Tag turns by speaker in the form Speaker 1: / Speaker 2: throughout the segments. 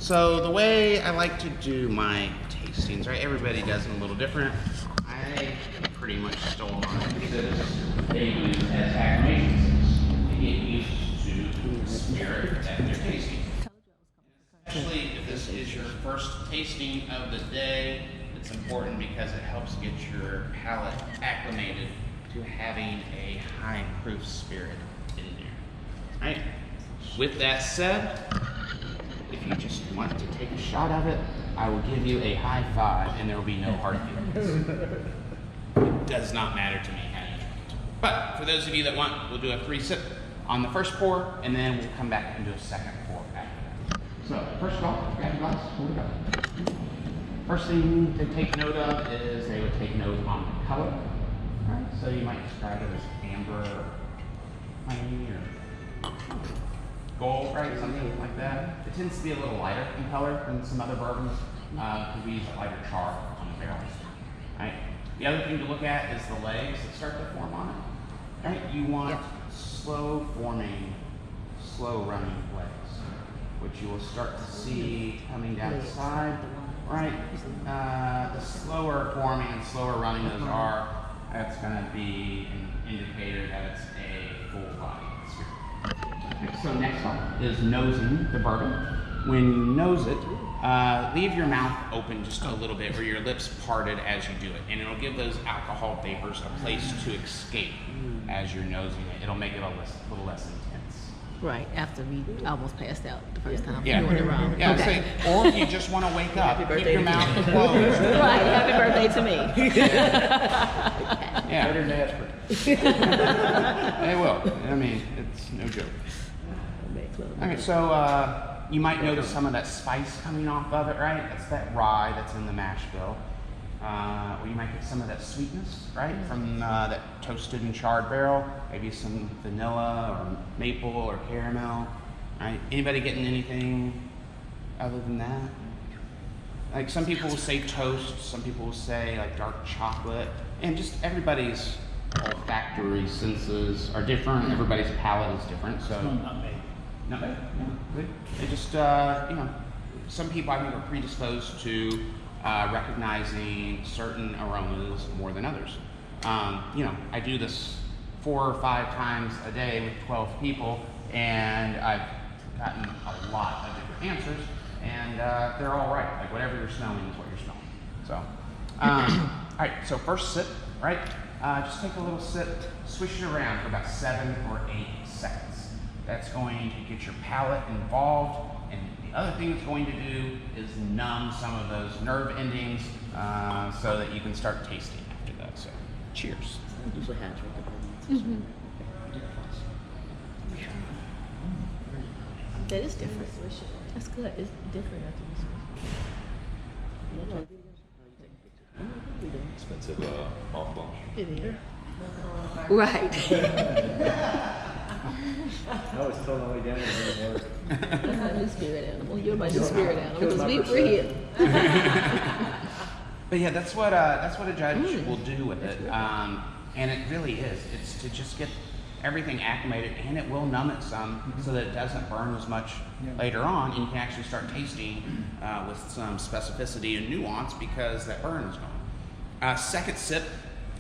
Speaker 1: So the way I like to do my tastings, right? Everybody does them a little different. I pretty much stole mine because they use as acclimations to get used to the spirit that they're tasting. Especially if this is your first tasting of the day, it's important because it helps get your palate acclimated to having a high proof spirit in there. All right. With that said, if you just want to take a shot of it, I will give you a high five and there will be no hard feelings. It does not matter to me how you drink it. But for those of you that want, we'll do a 3 sip on the first pour and then we'll come back and do a second pour after that. So first of all, grab your glass, hold it up. First thing to take note of is they would take note on the color. Right? So you might describe it as amber or honey or gold, right? Something like that. It tends to be a little lighter in color than some other bourbons because we use a lighter char on the barrels. Right? The other thing to look at is the legs that start to form on it. Right? You want slow forming, slow running legs, which you will start to see coming down the side. Right? The slower forming and slower running those are, that's going to be an indicator that it's a full body spirit. Okay, so next one is nosing the bourbon. When you nose it, leave your mouth open just a little bit or your lips parted as you do it. And it'll give those alcohol vapors a place to escape as you're nosing it. It'll make it a little less intense.
Speaker 2: Right, after we almost passed out the first time.
Speaker 1: Yeah,
Speaker 2: doing it wrong.
Speaker 1: yeah. Okay. Or if you just want to wake up, keep your mouth closed.
Speaker 2: Right, happy birthday to me.
Speaker 1: Yeah.
Speaker 3: Better than aspirin.
Speaker 1: They will. I mean, it's no joke. Okay, so you might notice some of that spice coming off of it, right? That's that rye that's in the mash bill. Or you might get some of that sweetness, right, from that toasted and charred barrel. Maybe some vanilla or maple or caramel. Right? Anybody getting anything other than that? Like some people will say toast, some people will say like dark chocolate, and just everybody's olfactory senses are different. Everybody's palate is different. So nutmeg, yeah, good. They just you know, some people I think are predisposed to recognizing certain aromas more than others. You know, I do this 4 or 5 times a day with 12 people, and I've gotten a lot of different answers, and they're all right. Like whatever you're smelling is what you're smelling. So, all right. So first sip, right? Just take a little sip, swish it around for about 7 or 8 seconds. That's going to get your palate involved. And the other thing it's going to do is numb some of those nerve endings so that you can start tasting after that. So, cheers.
Speaker 2: That is different. That's good. It's different.
Speaker 3: Expensive off launch.
Speaker 2: It is. Right.
Speaker 3: No, it's still on the way down. It doesn't work.
Speaker 2: That's my new spirit animal. You're my new spirit animal because we're here.
Speaker 1: But yeah, that's what a judge will do with it, and it really is. It's to just get everything acclimated, and it will numb it some so that it doesn't burn as much later on, and you can actually start tasting with some specificity and nuance because that burn is gone. Second sip,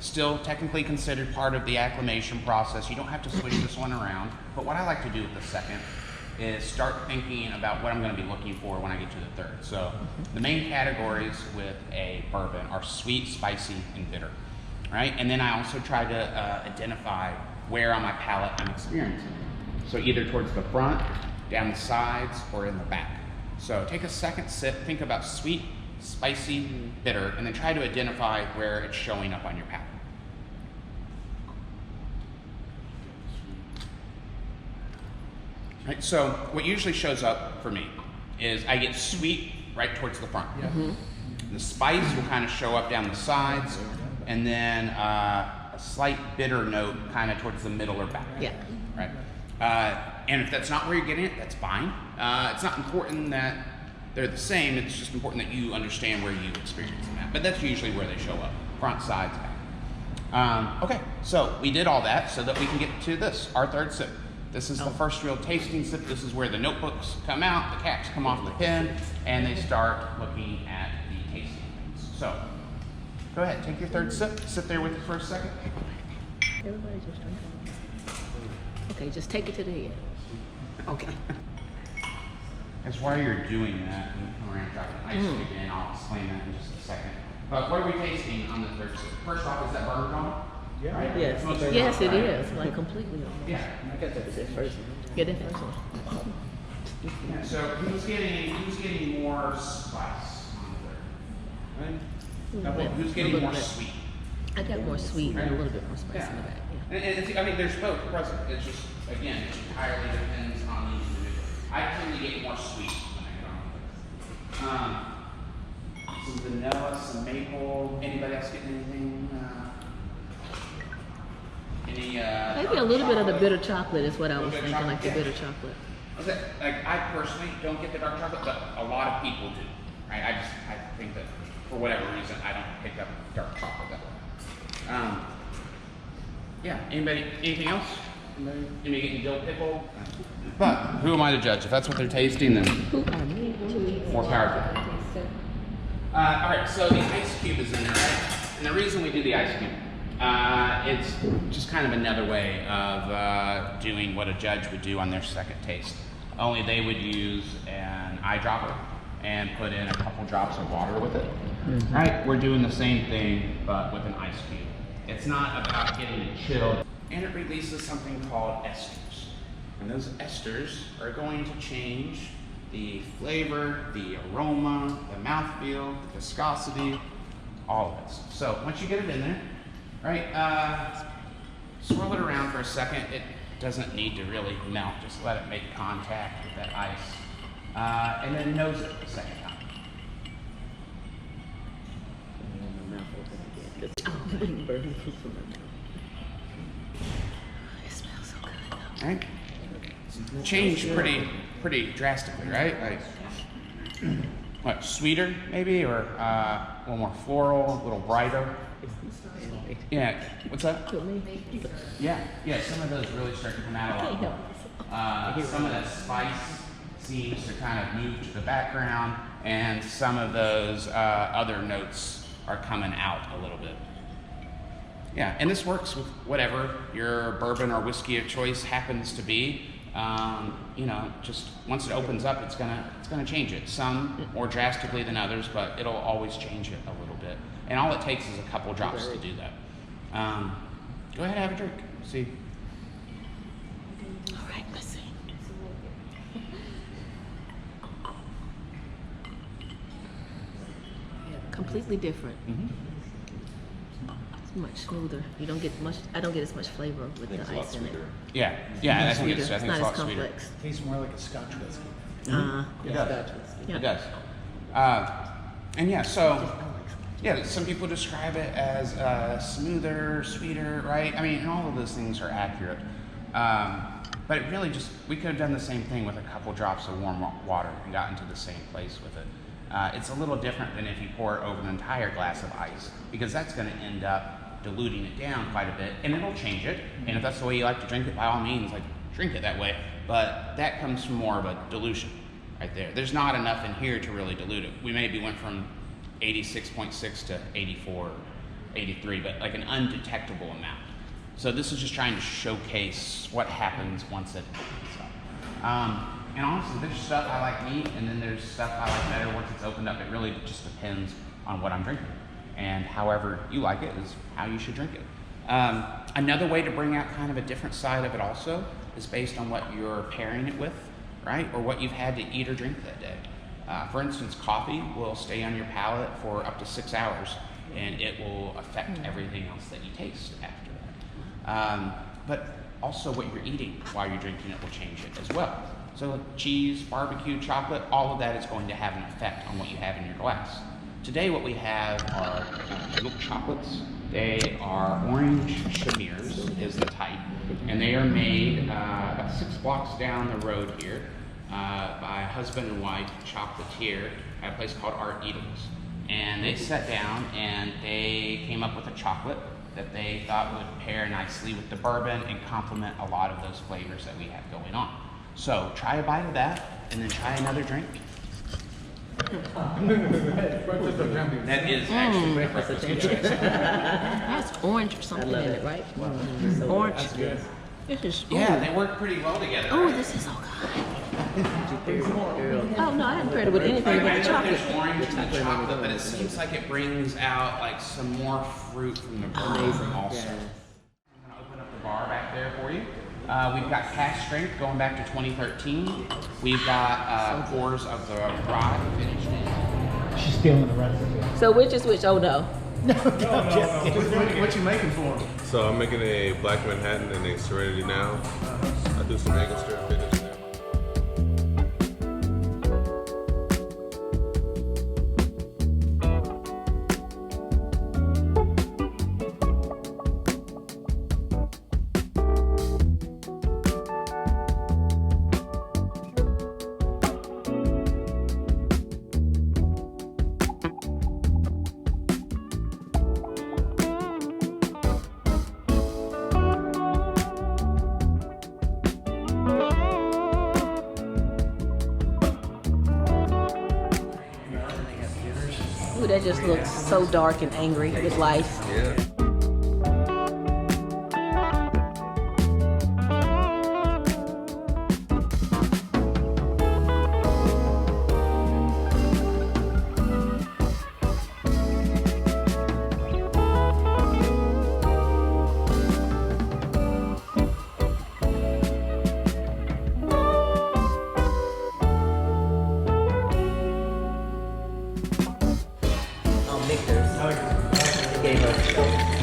Speaker 1: still technically considered part of the acclimation process. You don't have to switch this one around, but what I like to do with the second is start thinking about what I'm going to be looking for when I get to the third. So the main categories with a bourbon are sweet, spicy, and bitter, right? And then I also try to identify where on my palate I'm experiencing it. So either towards the front, down the sides, or in the back. So take a second sip, think about sweet, spicy, bitter, and then try to identify where it's showing up on your palate. Right, so what usually shows up for me is I get sweet right towards the front. The spice will kind of show up down the sides, and then a slight bitter note kind of towards the middle or back.
Speaker 2: Yeah.
Speaker 1: Right. And if that's not where you're getting it, that's fine. It's not important that they're the same. It's just important that you understand where you experience them at. But that's usually where they show up: front, sides, back. Okay, so we did all that so that we can get to this, our third sip. This is the first real tasting sip. This is where the notebooks come out, the caps come off the pen, and they start looking at the tasting things. So, go ahead, take your third sip. Sit there with it for a second.
Speaker 2: Everybody just drink it. Okay, just take it to the head. Okay.
Speaker 1: As while you're doing that, and come around and drop an ice cube in, I'll explain that in just a second. But what are we tasting on the third sip? First off, is that Bourbon?
Speaker 3: Yeah.
Speaker 1: Right?
Speaker 2: Yes, yes, it is. Like completely.
Speaker 1: Yeah.
Speaker 3: I got that first.
Speaker 2: Get that first one.
Speaker 1: Yeah, so who's getting more spice on the third? Right? Who's getting more sweet?
Speaker 2: I got more sweet and a little bit more spice in the back. Yeah.
Speaker 1: And it's, I mean, there's both present. It's just, again, it entirely depends on the individual. I tend to get more sweet when I get on the some vanilla, some maple. Anybody else getting anything? Maybe
Speaker 2: a little bit of the bitter chocolate is what I was thinking, like the
Speaker 1: Yeah.
Speaker 2: bitter chocolate.
Speaker 1: Like I personally don't get the dark chocolate, but a lot of people do. Right? I think that for whatever reason I don't pick up dark chocolate that way. Yeah. Anything else? Anybody getting dill pickle? But who am I to judge? If that's what they're tasting, then
Speaker 2: Who are me?
Speaker 1: more power to them. All right. So the ice cube is in there, right? And the reason we do the ice cube. It's just kind of another way of doing what a judge would do on their second taste. Only they would use an eyedropper and put in a couple drops of water with it. Mm-hmm. Right? We're doing the same thing, but with an ice cube. It's not about getting it chilled. And it releases something called esters. And those esters are going to change the flavor, the aroma, the mouthfeel, the viscosity, all of it. So once you get it in there, right, swirl it around for a second. It doesn't need to really melt. Just let it make contact with that ice. And then nose it the second time.
Speaker 2: It smells so good.
Speaker 1: All right? Change pretty drastically, right? Like, what, sweeter maybe, or a little more floral, a little brighter? Yeah, what's that? Yeah, some of those really start to come out a lot more. Some of that spice seems to kind of move to the background, and some of those other notes are coming out a little bit. Yeah, and this works with whatever your bourbon or whiskey of choice happens to be. Just once it opens up, it's gonna change it. Some more drastically than others, but it'll always change it a little bit. And all it takes is a couple drops to do that. Go ahead and have a drink. See.
Speaker 2: All right, let's see. Yeah, completely different.
Speaker 1: Mm-hmm.
Speaker 2: It's much smoother. You don't get much. I don't get as much flavor with the
Speaker 3: It's a lot
Speaker 2: ice in it.
Speaker 3: sweeter.
Speaker 1: Yeah, I think it's
Speaker 2: Sweeter.
Speaker 1: a
Speaker 2: Not
Speaker 1: lot
Speaker 2: as
Speaker 1: sweeter.
Speaker 2: complex.
Speaker 4: Tastes more like a Scotch whiskey.
Speaker 1: It does.
Speaker 2: Yeah.
Speaker 1: It does. And yeah, so yeah, some people describe it as smoother, sweeter, right? I mean, and all of those things are accurate. But it really we could have done the same thing with a couple drops of warm water and gotten to the same place with it. It's a little different than if you pour it over an entire glass of ice, because that's going to end up diluting it down quite a bit, and it'll change it. And if that's the way you like to drink it, by all means, drink it that way. But that comes from more of a dilution right there. There's not enough in here to really dilute it. We maybe went from 86.6 to 84, 83, but like an undetectable amount. So this is just trying to showcase what happens once it opens up. And honestly, there's stuff I like neat, and then there's stuff I like better once it's opened up. It really just depends on what I'm drinking. And however you like it is how you should drink it. Another way to bring out kind of a different side of it also is based on what you're pairing it with, right? Or what you've had to eat or drink that day. For instance, coffee will stay on your palate for up to 6 hours, and it will affect everything else that you taste after that. But also what you're eating while you're drinking it will change it as well. So cheese, barbecue, chocolate, all of that is going to have an effect on what you have in your glass. Today what we have are milk chocolates. They are orange chimers is the type, and they are made about 6 blocks down the road here by a husband and wife chocolatier at a place called Art Eatables. And they sat down and they came up with a chocolate that they thought would pair nicely with the bourbon and complement a lot of those flavors that we have going on. So try a bite of that, and then try another drink. That is actually breakfast of champions.
Speaker 2: That's orange or something in it, right? Orange. This is,
Speaker 1: Yeah, they work pretty well together.
Speaker 2: oh, this is so good. Oh, no, I haven't paired it with anything but
Speaker 1: I
Speaker 2: the
Speaker 1: know
Speaker 2: chocolate.
Speaker 1: there's orange in the chocolate, but it seems like it brings out like some more fruit from the bourbon also. I'm gonna open up the bar back there for you. We've got cask strength going back to 2013. We've got pours of the rye finished in.
Speaker 4: She's stealing the recipe.
Speaker 2: So which is which? Oh, no.
Speaker 5: What you making for him?
Speaker 6: So I'm making a black Manhattan and a Serenity now. I do some Angostura finish there.
Speaker 2: Ooh, that just looks so dark and angry with life.
Speaker 6: Yeah.
Speaker 7: Victor's. Gave us